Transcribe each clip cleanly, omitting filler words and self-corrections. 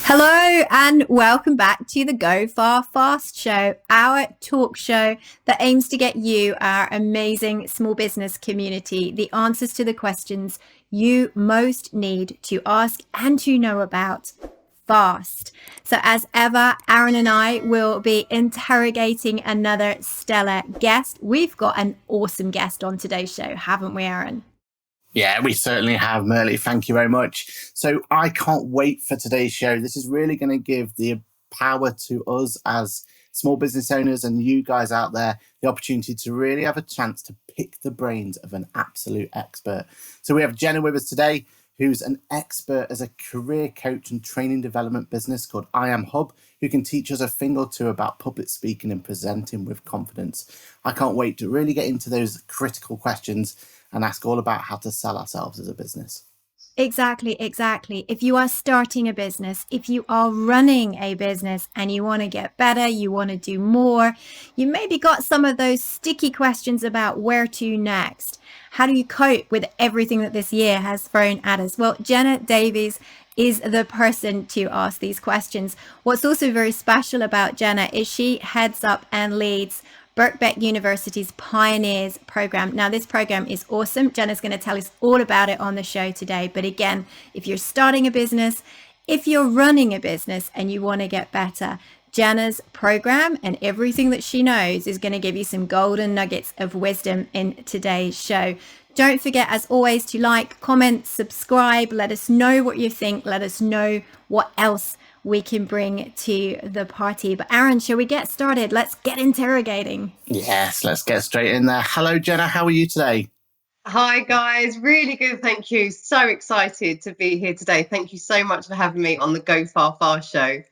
Hello and welcome back to the Go Far Fast Show, our talk show that aims to get you, our amazing small business community, the answers to the questions you most need to ask and to know about fast. So as ever, Aaron and I will be interrogating another stellar guest. We've got an awesome guest on today's show, haven't we, Aaron? Yeah, we certainly have, Merle. Thank you very much. So I can't wait for today's show. This is really going to give the power to us as small business owners and you guys out there, the opportunity to really have a chance to pick the brains of an absolute expert. So we have Jenna with us today, who's an expert as a career coach and training development business called I Am Hub, who can teach us a thing or two about public speaking and presenting with confidence. I can't wait to really get into those critical questions and ask all about how to sell ourselves as a business. Exactly. If you are starting a business, if you are running a business and you want to get better, you want to do more, you maybe got some of those sticky questions about where to next. How do you cope with everything that this year has thrown at us? Well, Jenna Davies is the person to ask these questions. What's also very special about Jenna is she heads up and leads Birkbeck University's Pioneers program. Now, this program is awesome. Jenna's going to tell us all about it on the show today. But again, if you're starting a business, if you're running a business and you want to get better, Jenna's program and everything that she knows is going to give you some golden nuggets of wisdom in today's show. Don't forget, as always, to like, comment, subscribe. Let us know what you think. Let us know what else we can bring to the party. But Aaron, shall we get started? Let's get interrogating. Yes, let's get straight in there. Hello, Jenna. How are you today? Hi, guys. Really good. Thank you. So excited to be here today. Thank you so much for having me on the Go Far Fast show.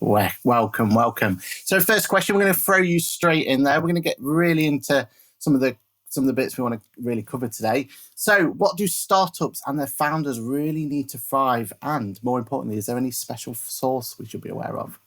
Well, welcome. So first question, we're going to throw you straight in there. We're going to get really into some of the bits we want to really cover today. So what do startups and their founders really need to thrive? And more importantly, is there any special sauce we should be aware of?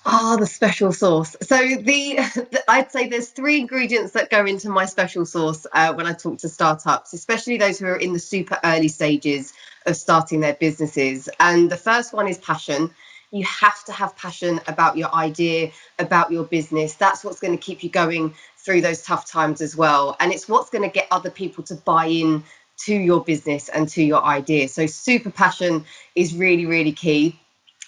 The special sauce. So I'd say there's 3 ingredients that go into my special sauce when I talk to startups, especially those who are in the super early stages of starting their businesses. And the first one is passion. You have to have passion about your idea, about your business. That's what's going to keep you going through those tough times as well. And it's what's going to get other people to buy in to your business and to your idea. So super passion is really, really key.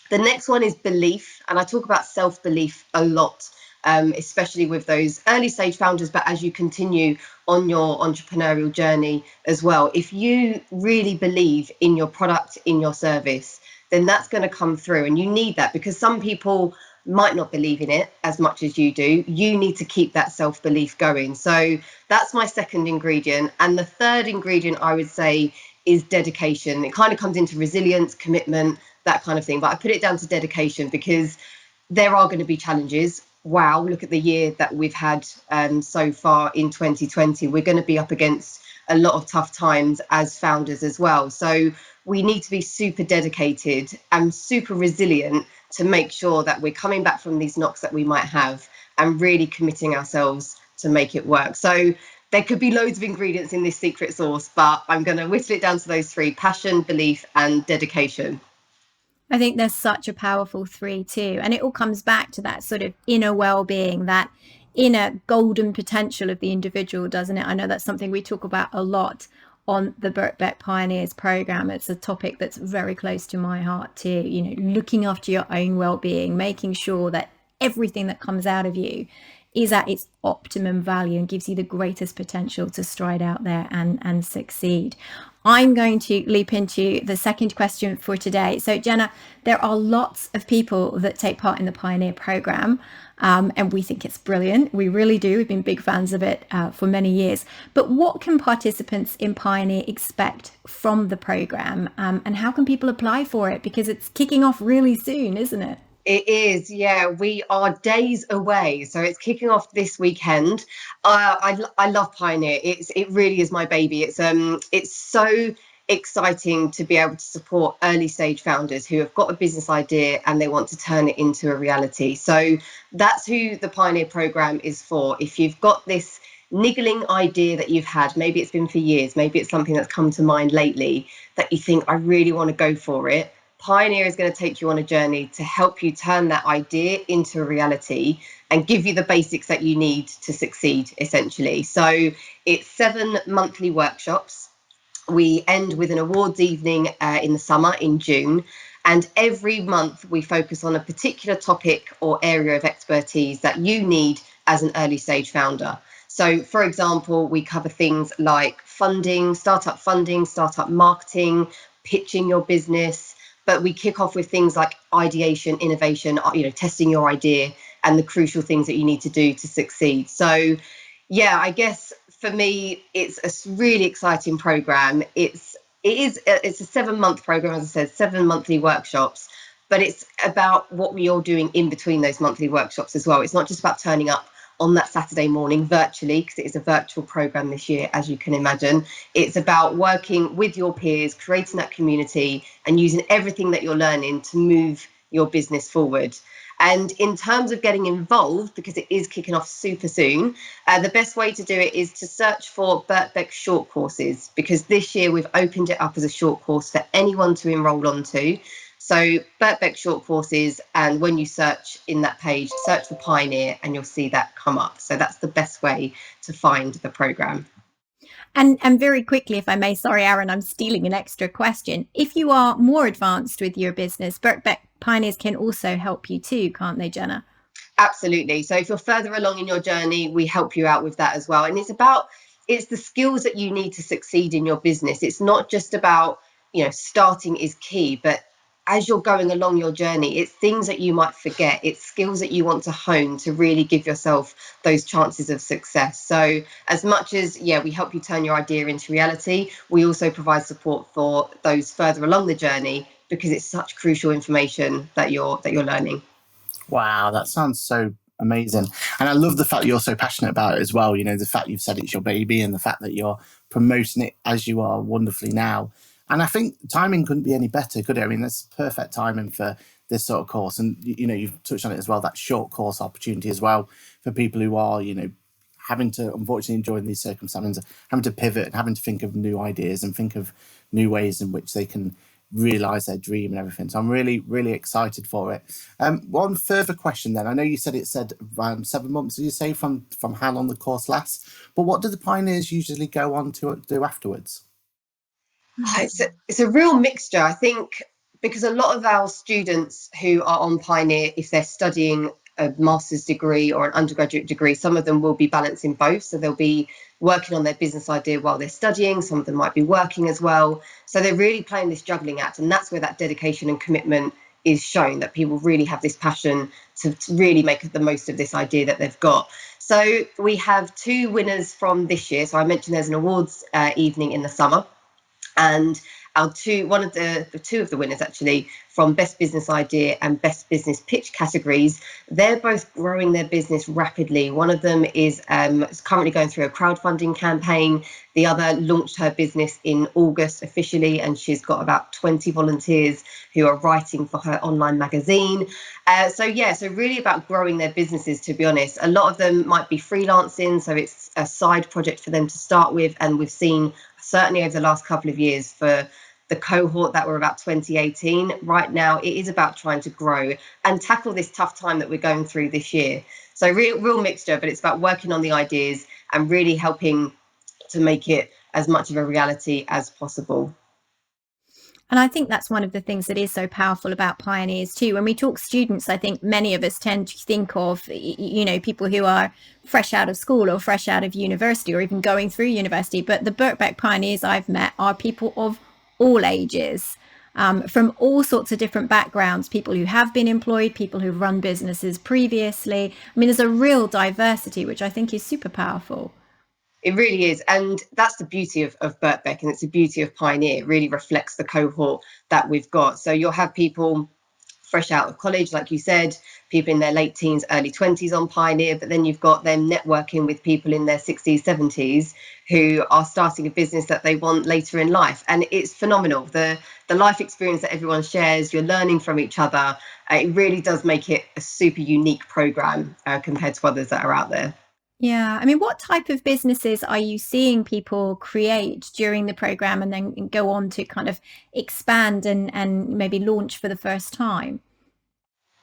The next one is belief. And I talk about self-belief a lot, especially with those early stage founders, but as you continue on your entrepreneurial journey as well. If you really believe in your product, in your service, then that's going to come through. And you need that because some people might not believe in it as much as you do. You need to keep that self-belief going. So that's my second ingredient. And the third ingredient, I would say, is dedication. It kind of comes into resilience, commitment, that kind of thing. But I put it down to dedication because there are going to be challenges. Wow, look at the year that we've had so far in 2020. We're going to be up against a lot of tough times as founders as well. So we need to be super dedicated and super resilient to make sure that we're coming back from these knocks that we might have and really committing ourselves to make it work. So there could be loads of ingredients in this secret sauce, but I'm going to whittle it down to those 3: passion, belief, and dedication. I think there's such a powerful 3 too. And it all comes back to that sort of inner well-being, that inner golden potential of the individual, doesn't it? I know that's something we talk about a lot on the Birkbeck Pioneers program. It's a topic that's very close to my heart too. You know, looking after your own well-being, making sure that everything that comes out of you is at its optimum value and gives you the greatest potential to stride out there and succeed. I'm going to leap into the second question for today. So Jenna, there are lots of people that take part in the Pioneer program, and we think it's brilliant. We really do. We've been big fans of it for many years. But what can participants in Pioneer expect from the program, and how can people apply for it? Because it's kicking off really soon, isn't it? It is, yeah. We are days away, so it's kicking off this weekend. I love Pioneer. It really is my baby. It's so exciting to be able to support early stage founders who have got a business idea and they want to turn it into a reality. So that's who the Pioneer program is for. If you've got this niggling idea that you've had, maybe it's been for years, maybe it's something that's come to mind lately that you think, I really want to go for it, Pioneer is going to take you on a journey to help you turn that idea into a reality and give you the basics that you need to succeed, essentially. So it's 7 monthly workshops. We end with an awards evening in the summer, in June. And every month we focus on a particular topic or area of expertise that you need as an early stage founder. So, for example, we cover things like funding, startup marketing, pitching your business. But we kick off with things like ideation, innovation, testing your idea and the crucial things that you need to do to succeed. So, yeah, I guess for me, it's a really exciting program. It's a 7-month program, as I said, 7 monthly workshops, but it's about what we are doing in between those monthly workshops as well. It's not just about turning up on that Saturday morning virtually, because it is a virtual program this year, as you can imagine. It's about working with your peers, creating that community and using everything that you're learning to move your business forward. And in terms of getting involved, because it is kicking off super soon, the best way to do it is to search for Birkbeck short courses, because this year we've opened it up as a short course for anyone to enroll onto. So Birkbeck short courses, and when you search in that page, search for Pioneer and you'll see that come up. So that's the best way to find the program. And very quickly, if I may, sorry, Aaron, I'm stealing an extra question. If you are more advanced with your business, Birkbeck Pioneers can also help you too, can't they, Jenna? Absolutely. So if you're further along in your journey, we help you out with that as well. And it's the skills that you need to succeed in your business. It's not just about, starting is key, but as you're going along your journey, it's things that you might forget. It's skills that you want to hone to really give yourself those chances of success. So as much as, we help you turn your idea into reality, we also provide support for those further along the journey, because it's such crucial information that you're learning. Wow, that sounds so amazing. And I love the fact you're so passionate about it as well. The fact you've said it's your baby and the fact that you're promoting it as you are wonderfully now. And I think timing couldn't be any better, could it? I mean, that's perfect timing for this sort of course. And, you've touched on it as well, that short course opportunity as well for people who are, having to, unfortunately, enjoying these circumstances, having to pivot and having to think of new ideas and think of new ways in which they can realise their dream and everything. So I'm really, really excited for it. One further question then. I know you said it said around 7 months, did you say, from how long the course lasts? But what do the pioneers usually go on to do afterwards? It's a real mixture, I think, because a lot of our students who are on Pioneer, if they're studying a master's degree or an undergraduate degree, some of them will be balancing both. So they'll be working on their business idea while they're studying. Some of them might be working as well. So they're really playing this juggling act. And that's where that dedication and commitment is shown, that people really have this passion to really make the most of this idea that they've got. So we have 2 winners from this year. So I mentioned there's an awards evening in the summer. And one of the two of the winners, actually, from Best Business Idea and Best Business Pitch categories, they're both growing their business rapidly. One of them is currently going through a crowdfunding campaign. The other launched her business in August officially, and she's got about 20 volunteers who are writing for her online magazine. So really about growing their businesses, to be honest. A lot of them might be freelancing, so it's a side project for them to start with. And we've seen, certainly over the last couple of years, for the cohort that were about 2018, right now it is about trying to grow and tackle this tough time that we're going through this year. So real mixture, but it's about working on the ideas and really helping to make it as much of a reality as possible. And I think that's one of the things that is so powerful about Pioneers too. When we talk students, I think many of us tend to think of, people who are fresh out of school or fresh out of university or even going through university. But the Birkbeck Pioneers I've met are people of all ages, from all sorts of different backgrounds, people who have been employed, people who've run businesses previously. I mean, there's a real diversity, which I think is super powerful. It really is. And that's the beauty of Birkbeck, and it's the beauty of Pioneer. It really reflects the cohort that we've got. So you'll have people fresh out of college, like you said, people in their late teens, early 20s on Pioneer, but then you've got them networking with people in their 60s, 70s who are starting a business that they want later in life. And it's phenomenal. The life experience that everyone shares, you're learning from each other. It really does make it a super unique program compared to others that are out there. Yeah. I mean, what type of businesses are you seeing people create during the program and then go on to kind of expand and maybe launch for the first time?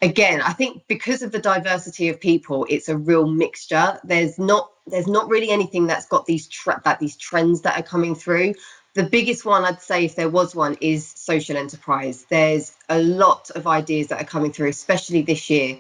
Again, I think because of the diversity of people, it's a real mixture. There's not really anything that's got these trends that are coming through. The biggest one, I'd say, if there was one, is social enterprise. There's a lot of ideas that are coming through, especially this year,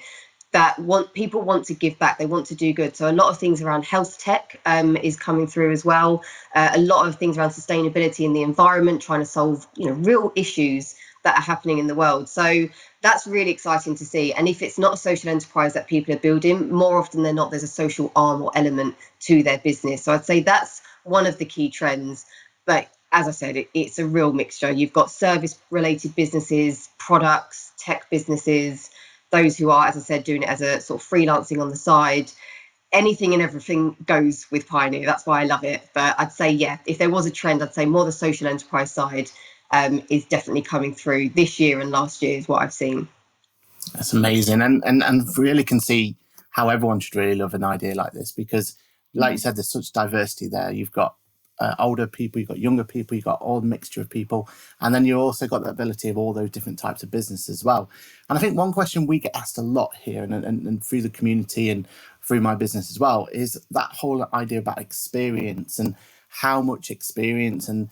that people want to give back. They want to do good. So a lot of things around health tech is coming through as well. A lot of things around sustainability and the environment, trying to solve real issues that are happening in the world. So that's really exciting to see. And if it's not a social enterprise that people are building, more often than not, there's a social arm or element to their business. So I'd say that's one of the key trends. But as I said, it's a real mixture. You've got service related businesses, products, tech businesses, those who are, as I said, doing it as a sort of freelancing on the side. Anything and everything goes with Pioneer. That's why I love it. But I'd say, yeah, if there was a trend, I'd say more the social enterprise side is definitely coming through this year, and last year is what I've seen. That's amazing, and really can see how everyone should really love an idea like this, because, like you said, there's such diversity there. You've got older people, you've got younger people, you've got all mixture of people, and then you also got the ability of all those different types of business as well. And I think one question we get asked a lot here, and through the community and through my business as well, is that whole idea about experience and how much experience and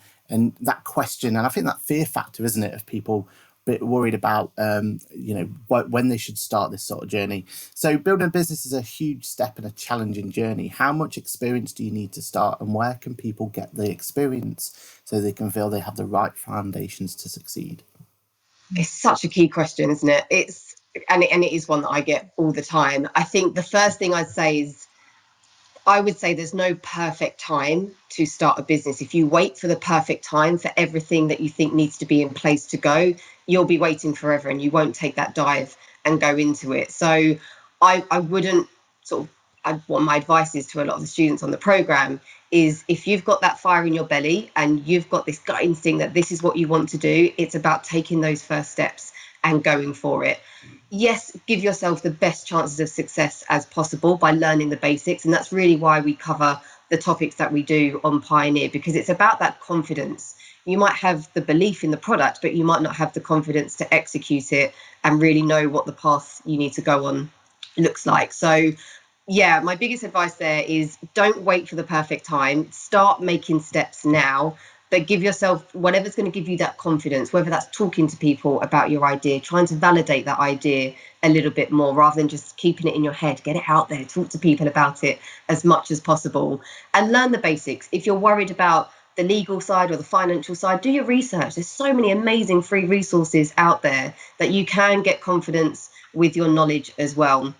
that question. And I think that fear factor, isn't it, of people bit worried about when they should start this sort of journey. So building a business is a huge step and a challenging journey. How much experience do you need to start, and where can people get the experience so they can feel they have the right foundations to succeed? It's such a key question, isn't it? It is one that I get all the time. I think the first thing I would say there's no perfect time to start a business. If you wait for the perfect time for everything that you think needs to be in place to go, you'll be waiting forever and you won't take that dive and go into it. So I wouldn't what my advice is to a lot of the students on the program is, if you've got that fire in your belly and you've got this gut instinct that this is what you want to do, it's about taking those first steps and going for it. Yes, give yourself the best chances of success as possible by learning the basics. And that's really why we cover the topics that we do on Pioneer, because it's about that confidence. You might have the belief in the product, but you might not have the confidence to execute it and really know what the path you need to go on looks like. So yeah, my biggest advice there is don't wait for the perfect time. Start making steps now, but give yourself whatever's going to give you that confidence, whether that's talking to people about your idea, trying to validate that idea a little bit more rather than just keeping it in your head. Get it out there, talk to people about it as much as possible, and learn the basics. If you're worried about the legal side or the financial side, do your research. There's so many amazing free resources out there that you can get confidence with your knowledge as well.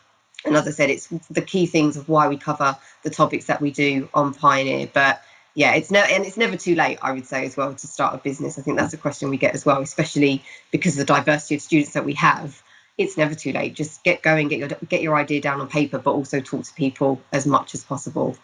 And as I said, it's the key things of why we cover the topics that we do on Pioneer. But yeah, it's never too late, I would say, as well, to start a business. I think that's a question we get as well, especially because of the diversity of students that we have. It's never too late. Just get going, get your idea down on paper, but also talk to people as much as possible.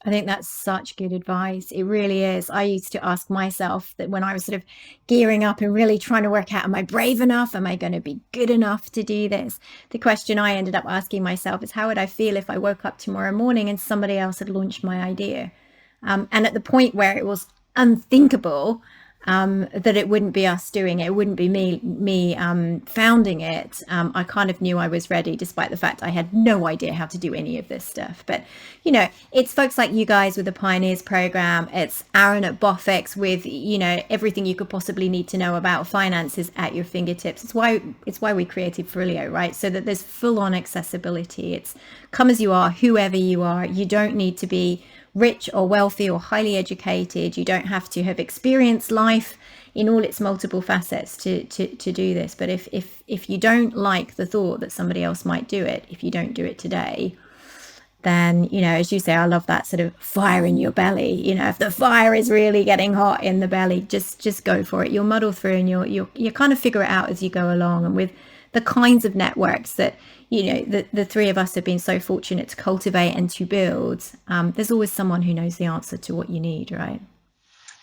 I think that's such good advice. It really is. I used to ask myself that when I was sort of gearing up and really trying to work out, am I brave enough? Am I going to be good enough to do this? The question I ended up asking myself is, how would I feel if I woke up tomorrow morning and somebody else had launched my idea? And at the point where it was unthinkable that it wouldn't be us doing it, it wouldn't be me founding it, I kind of knew I was ready, despite the fact I had no idea how to do any of this stuff. But it's folks like you guys with the Pioneers program, it's Aaron at Bofex with everything you could possibly need to know about finances at your fingertips. It's why we created Farillio, right? So that there's full-on accessibility. It's come as you are, whoever you are. You don't need to be rich or wealthy or highly educated. You don't have to have experienced life in all its multiple facets to do this. But if you don't like the thought that somebody else might do it, if you don't do it today, then as you say, I love that sort of fire in your belly. If the fire is really getting hot in the belly, just go for it. You'll muddle through and you kind of figure it out as you go along. And with the kinds of networks that the three of us have been so fortunate to cultivate and to build, there's always someone who knows the answer to what you need, right?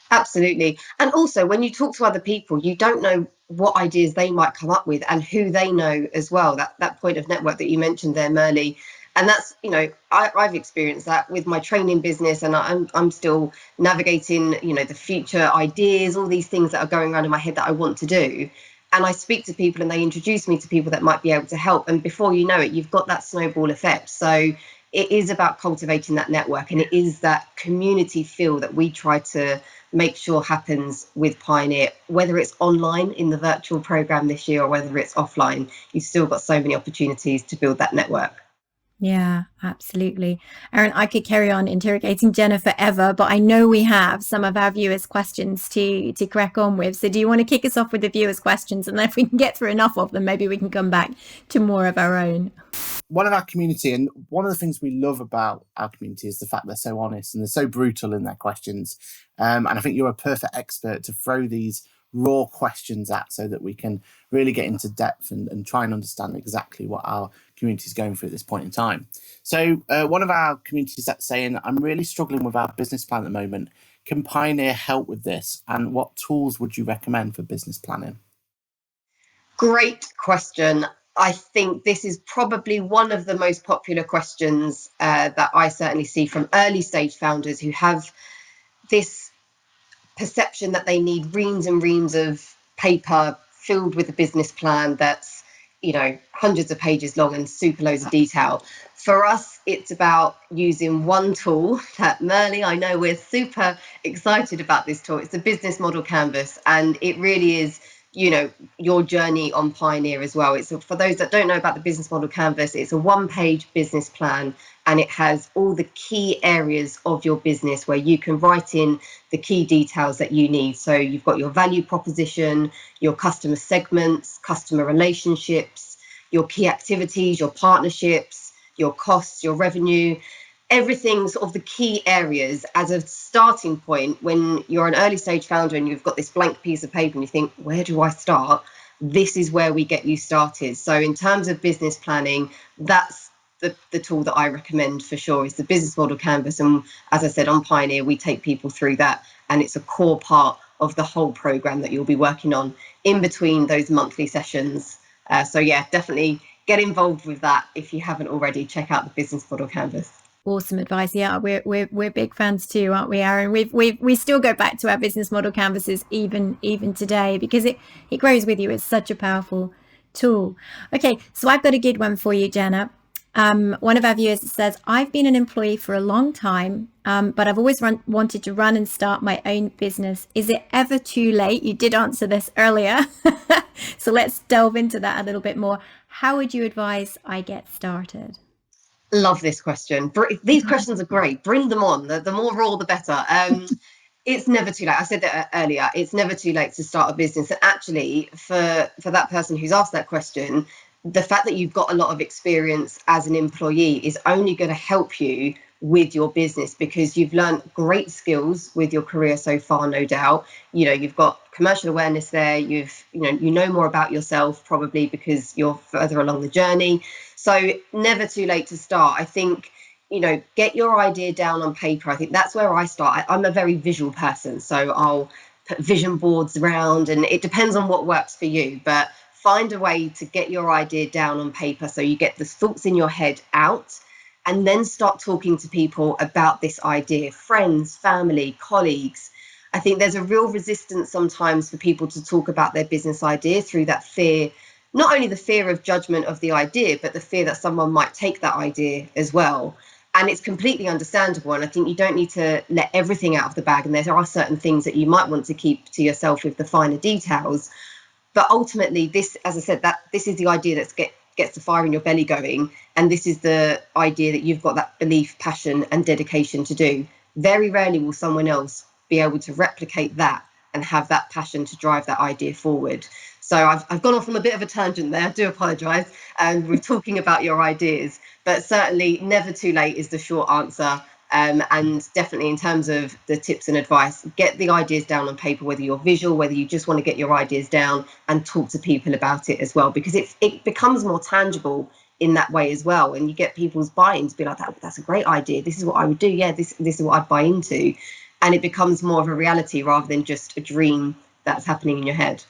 Absolutely. And also, when you talk to other people, you don't know what ideas they might come up with and who they know as well. That point of network that you mentioned there, Merle, And that's, I've experienced that with my training business, and I'm still navigating, the future ideas, all these things that are going around in my head that I want to do. And I speak to people and they introduce me to people that might be able to help. And before you know it, you've got that snowball effect. So it is about cultivating that network, and it is that community feel that we try to make sure happens with Pioneer, whether it's online in the virtual program this year or whether it's offline. You've still got so many opportunities to build that network. Yeah, absolutely. Erin, I could carry on interrogating Jenna forever, but I know we have some of our viewers' questions to crack on with. So do you want to kick us off with the viewers' questions? And then if we can get through enough of them, maybe we can come back to more of our own. One of our community, and one of the things we love about our community, is the fact they're so honest and they're so brutal in their questions. And I think you're a perfect expert to throw these raw questions at, so that we can really get into depth and try and understand exactly what our community is going through at this point in time. So one of our communities that's saying, I'm really struggling with our business plan at the moment. Can Pioneer help with this? And what tools would you recommend for business planning? Great question. I think this is probably one of the most popular questions that I certainly see from early stage founders who have this perception that they need reams and reams of paper filled with a business plan that's, hundreds of pages long and super loads of detail. For us, it's about using one tool that Merle, I know we're super excited about this tool. It's a business model canvas, and it really is, your journey on Pioneer as well. It's for those that don't know about the business model canvas, it's a one-page business plan, and it has all the key areas of your business where you can write in the key details that you need. So you've got your value proposition, your customer segments, customer relationships, your key activities, your partnerships, your costs, your revenue, everything, sort of the key areas as a starting point. When you're an early stage founder and you've got this blank piece of paper and you think, where do I start? This is where we get you started. So in terms of business planning, that's the tool that I recommend for sure, is the business model canvas. And as I said, on Pioneer, we take people through that, and it's a core part of the whole program that you'll be working on in between those monthly sessions. So yeah, definitely get involved with that. If you haven't already, check out the business model canvas. Awesome advice. Yeah, we're big fans too, aren't we, Aaron? We still go back to our business model canvases even today, because it grows with you. It's such a powerful tool. Okay, so I've got a good one for you, Jenna. One of our viewers says, I've been an employee for a long time, but I've always wanted to run and start my own business. Is it ever too late? You did answer this earlier. So let's delve into that a little bit more. How would you advise I get started? Love this question. These questions are great. Bring them on. The more raw, the better. It's never too late. I said that earlier. It's never too late to start a business. And actually, for that person who's asked that question, the fact that you've got a lot of experience as an employee is only going to help you with your business, because you've learned great skills with your career so far, no doubt. You've got commercial awareness there. You know more about yourself, probably because you're further along the journey. So never too late to start. I think, get your idea down on paper. I think that's where I start. I'm a very visual person, so I'll put vision boards around, and it depends on what works for you. But find a way to get your idea down on paper so you get the thoughts in your head out, and then start talking to people about this idea, friends, family, colleagues. I think there's a real resistance sometimes for people to talk about their business idea through that fear, not only the fear of judgment of the idea, but the fear that someone might take that idea as well. And it's completely understandable. And I think you don't need to let everything out of the bag. And there are certain things that you might want to keep to yourself with the finer details. But ultimately, this, as I said, that this is the idea that gets the fire in your belly going. And this is the idea that you've got that belief, passion and dedication to do. Very rarely will someone else be able to replicate that and have that passion to drive that idea forward. So I've gone off on a bit of a tangent there. I do apologise. And we're talking about your ideas, but certainly never too late is the short answer. And definitely in terms of the tips and advice, get the ideas down on paper, whether you're visual, whether you just want to get your ideas down, and talk to people about it as well, because it becomes more tangible in that way as well. And you get people's buy-in to be like, that's a great idea. This is what I would do. Yeah, this is what I'd buy into. And it becomes more of a reality rather than just a dream that's happening in your head.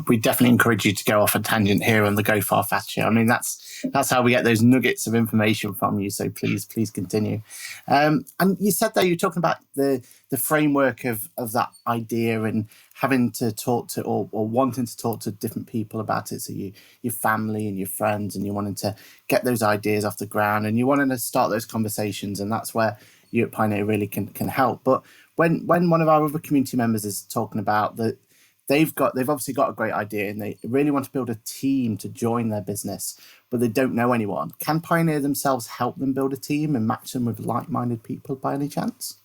We definitely encourage you to go off a tangent here on the Go Far Fast show. I mean, that's how we get those nuggets of information from you. So please continue. And you said that you're talking about the framework of that idea and having to talk to or wanting to talk to different people about it. So your family and your friends, and you're wanting to get those ideas off the ground, and you're wanting to start those conversations. And that's where you at Pioneer really can help. But when one of our other community members is talking about that, they've obviously got a great idea and they really want to build a team to join their business, but they don't know anyone. Can Pioneer themselves help them build a team and match them with like-minded people by any chance?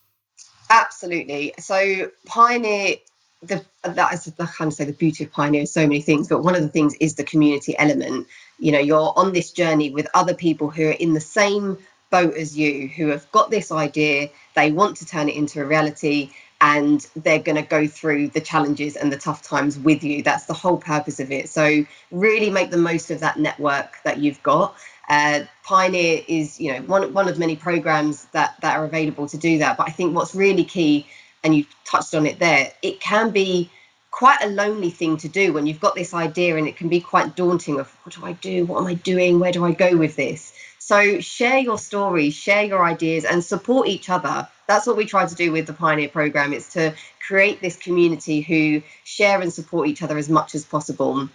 Absolutely. So Pioneer, that is, I kind of say the beauty of Pioneer is so many things, but one of the things is the community element. You know, you're on this journey with other people who are in the same boat as you, who have got this idea, they want to turn it into a reality, and they're going to go through the challenges and the tough times with you. That's the whole purpose of it. So really make the most of that network that you've got. Pioneer is, you know, one of many programs that are available to do that. But I think what's really key, and you touched on it there, it can be quite a lonely thing to do when you've got this idea, and it can be quite daunting of, what do I do? What am I doing? Where do I go with this? So share your stories, share your ideas, and support each other. That's what we try to do with the Pioneer program. It's to create this community who share and support each other as much as possible.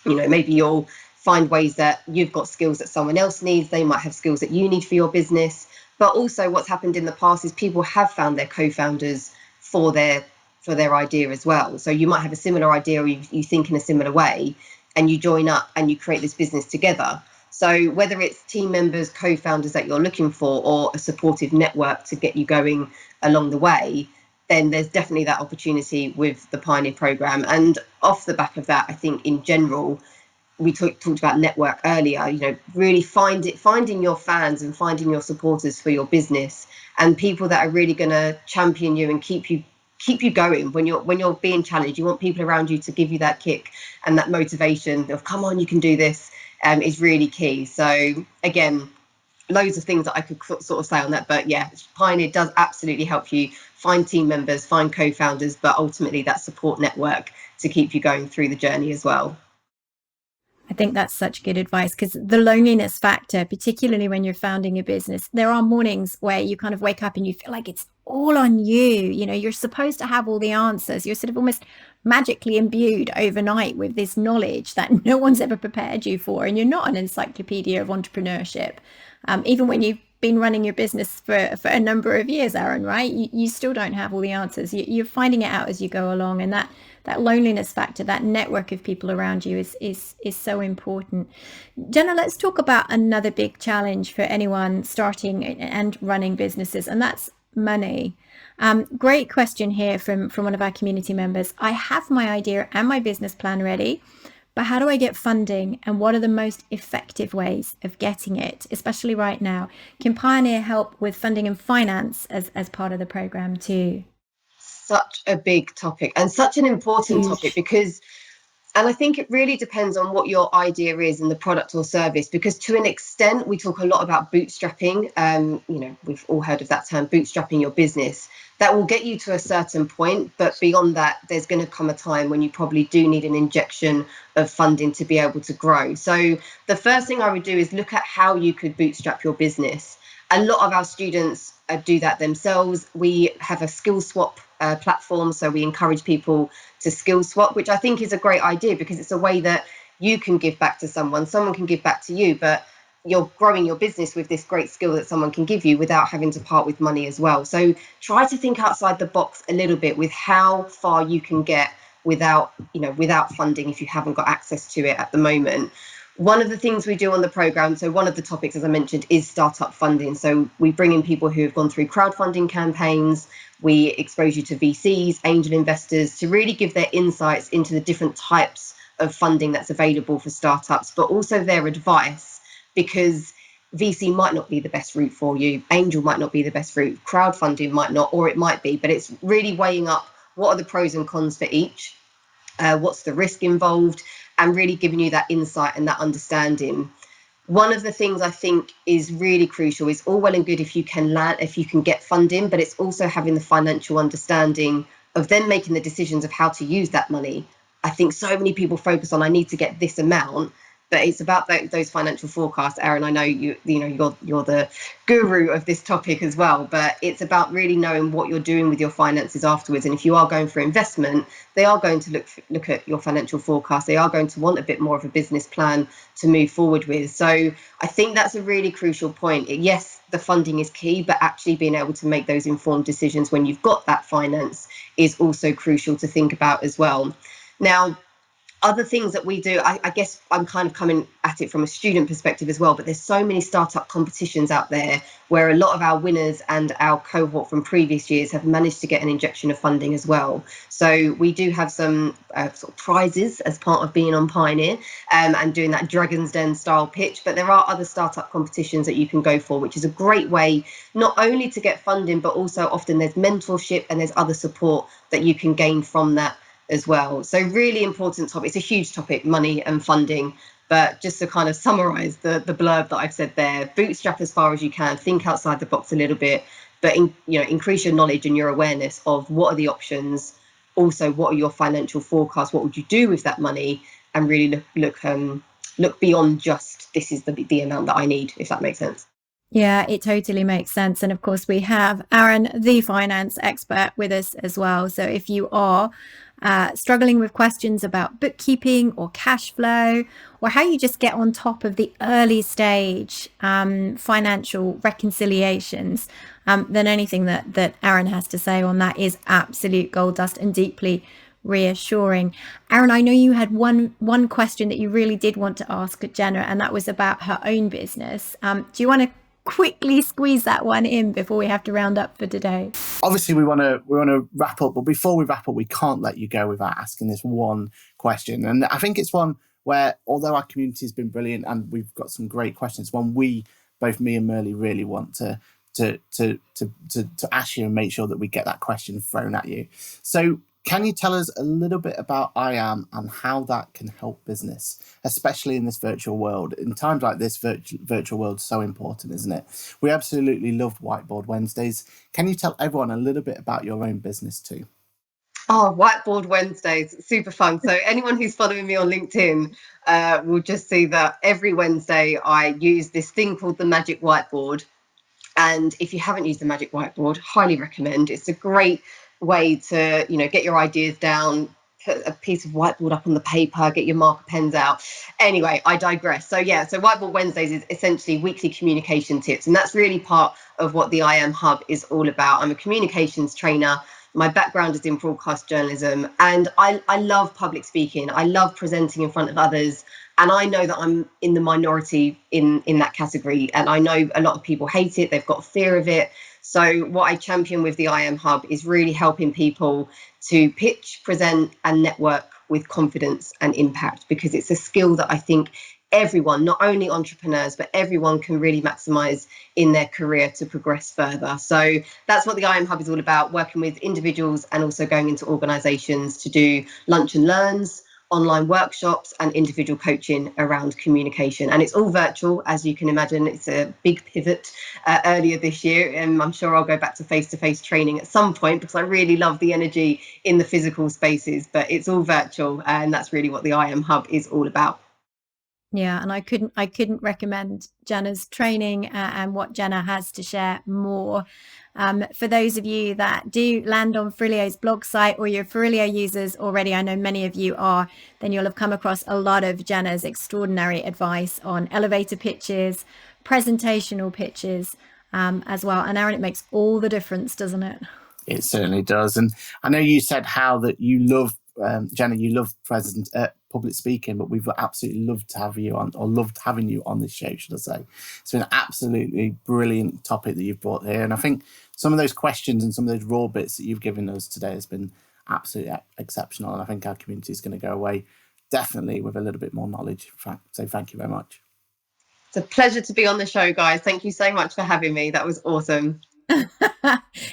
You know, maybe you'll find ways that you've got skills that someone else needs. They might have skills that you need for your business. But also what's happened in the past is people have found their co-founders for their idea as well. So you might have a similar idea, or you think in a similar way, and you join up and you create this business together. So whether it's team members, co-founders that you're looking for, or a supportive network to get you going along the way, then there's definitely that opportunity with the Pioneer program. And off the back of that, I think in general, we talked about network earlier, you know, really finding your fans and finding your supporters for your business, and people that are really going to champion you and keep you going when you're being challenged. You want people around you to give you that kick and that motivation of, come on, you can do this, is really key. So again, loads of things that I could sort of say on that, but yeah, Pioneer does absolutely help you find team members, find co-founders, but ultimately that support network to keep you going through the journey as well. I think that's such good advice, because the loneliness factor, particularly when you're founding a business, there are mornings where you kind of wake up and you feel like it's all on you. You know, you're supposed to have all the answers. You're sort of almost magically imbued overnight with this knowledge that no one's ever prepared you for. And you're not an encyclopedia of entrepreneurship. Even when you've been running your business for a number of years, Aaron, right? You still don't have all the answers. You're finding it out as you go along. And that loneliness factor, that network of people around you is so important. Jenna, let's talk about another big challenge for anyone starting and running businesses, and that's money. Great question here from one of our community members. I have my idea and my business plan ready, but how do I get funding, and what are the most effective ways of getting it, especially right now? Can Pioneer help with funding and finance as part of the program too? Such a big topic, and such an important topic, because, and I think it really depends on what your idea is and the product or service, because to an extent we talk a lot about bootstrapping. You know, we've all heard of that term, bootstrapping your business. That will get you to a certain point, but beyond that, there's going to come a time when you probably do need an injection of funding to be able to grow. So the first thing I would do is look at how you could bootstrap your business. A lot of our students do that themselves. We have a skill swap platform, so we encourage people to skill swap, which I think is a great idea, because it's a way that you can give back to someone can give back to you, but you're growing your business with this great skill that someone can give you without having to part with money as well. So try to think outside the box a little bit with how far you can get without funding if you haven't got access to it at the moment. One of the things we do on the program, so one of the topics, as I mentioned, is startup funding. So we bring in people who have gone through crowdfunding campaigns. We expose you to VCs, angel investors, to really give their insights into the different types of funding that's available for startups, but also their advice, because VC might not be the best route for you. Angel might not be the best route. Crowdfunding might not, or it might be, but it's really weighing up what are the pros and cons for each, what's the risk involved, and really giving you that insight and that understanding. One of the things I think is really crucial is, all well and good if you can get funding, but it's also having the financial understanding of then making the decisions of how to use that money. I think so many people focus on, I need to get this amount, but it's about those financial forecasts. Aaron, I know you're the guru of this topic as well, but it's about really knowing what you're doing with your finances afterwards. And if you are going for investment, they are going to look at your financial forecast. They are going to want a bit more of a business plan to move forward with. So I think that's a really crucial point. Yes, the funding is key, but actually being able to make those informed decisions when you've got that finance is also crucial to think about as well. Now, other things that we do, I guess I'm kind of coming at it from a student perspective as well, but there's so many startup competitions out there where a lot of our winners and our cohort from previous years have managed to get an injection of funding as well. So we do have some sort of prizes as part of being on Pioneer and doing that Dragon's Den style pitch, but there are other startup competitions that you can go for, which is a great way not only to get funding, but also often there's mentorship and there's other support that you can gain from that as well. So really important topic. It's a huge topic, money and funding. But just to kind of summarize the blurb that I've said there, bootstrap as far as you can, think outside the box a little bit, but increase your knowledge and your awareness of what are the options. Also, what are your financial forecasts? What would you do with that money? And really look beyond just this is the amount that I need, if that makes sense. Yeah, it totally makes sense. And of course, we have Aaron, the finance expert, with us as well. So if you are struggling with questions about bookkeeping or cash flow, or how you just get on top of the early stage financial reconciliations, then anything that Aaron has to say on that is absolute gold dust and deeply reassuring. Aaron, I know you had one question that you really did want to ask Jenna, and that was about her own business. Do you want to quickly squeeze that one in before we have to round up for today? Obviously, we want to wrap up, but before we wrap up, we can't let you go without asking this one question. And I think it's one where, although our community has been brilliant and we've got some great questions, one we, both me and Merle, really want to ask you and make sure that we get that question thrown at you. So can you tell us a little bit about I Am and how that can help business, especially in this virtual world? In times like this, virtual world is so important, isn't it? We absolutely loved Whiteboard Wednesdays. Can you tell everyone a little bit about your own business too? Oh, Whiteboard Wednesdays, super fun. So anyone who's following me on LinkedIn will just see that every Wednesday I use this thing called the Magic Whiteboard. And if you haven't used the Magic Whiteboard, highly recommend. It's a great way to, get your ideas down, put a piece of whiteboard up on the paper, get your marker pens out. Anyway, I digress. So Whiteboard Wednesdays is essentially weekly communication tips. And that's really part of what the I Am Hub is all about. I'm a communications trainer. My background is in broadcast journalism, and I love public speaking. I love presenting in front of others. And I know that I'm in the minority in that category. And I know a lot of people hate it. They've got fear of it. So what I champion with the I Am Hub is really helping people to pitch, present and network with confidence and impact, because it's a skill that I think everyone, not only entrepreneurs, but everyone can really maximize in their career to progress further. So that's what the I Am Hub is all about, working with individuals and also going into organizations to do lunch and learns, online workshops and individual coaching around communication. And it's all virtual, as you can imagine. It's a big pivot earlier this year, and I'm sure I'll go back to face-to-face training at some point, because I really love the energy in the physical spaces, but it's all virtual, and that's really what the I Am Hub is all about. Yeah, and I couldn't recommend Jenna's training and what Jenna has to share more. For those of you that do land on Farillio's blog site, or you're Farillio users already, I know many of you are, then you'll have come across a lot of Jenna's extraordinary advice on elevator pitches, presentational pitches as well. And Aaron, it makes all the difference, doesn't it? It certainly does. And I know you said how that you love, Jenna, you love public speaking, but we've absolutely loved to have you on, or loved having you on this show, should I say. It's been an absolutely brilliant topic that you've brought here. And I think some of those questions and some of those raw bits that you've given us today has been absolutely exceptional. And I think our community is going to go away definitely with a little bit more knowledge. In fact, so thank you very much. It's a pleasure to be on the show, guys. Thank you so much for having me. That was awesome.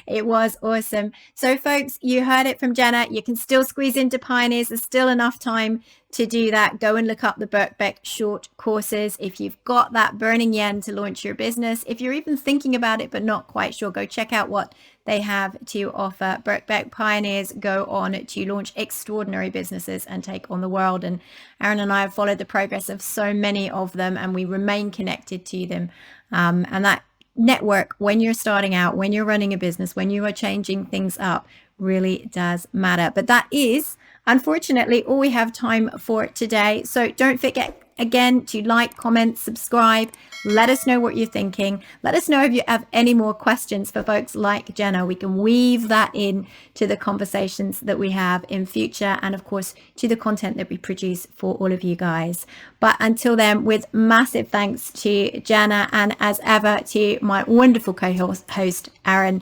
It was awesome. So folks, you heard it from Jenna. You can still squeeze into Pioneers. There's still enough time to do that, go and look up the Birkbeck short courses. If you've got that burning yen to launch your business, if you're even thinking about it but not quite sure, go check out what they have to offer. Birkbeck pioneers go on to launch extraordinary businesses and take on the world. And Aaron and I have followed the progress of so many of them, and we remain connected to them. And that network, when you're starting out, when you're running a business, when you are changing things up, really does matter. But that is, unfortunately, all we have time for today. So don't forget, again, to like, comment, subscribe. Let us know what you're thinking. Let us know if you have any more questions for folks like Jenna. We can weave that in to the conversations that we have in future, and of course to the content that we produce for all of you guys. But until then, with massive thanks to Jenna, and as ever to my wonderful co-host Aaron,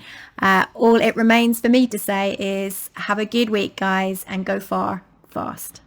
all it remains for me to say is have a good week, guys, and go far, fast.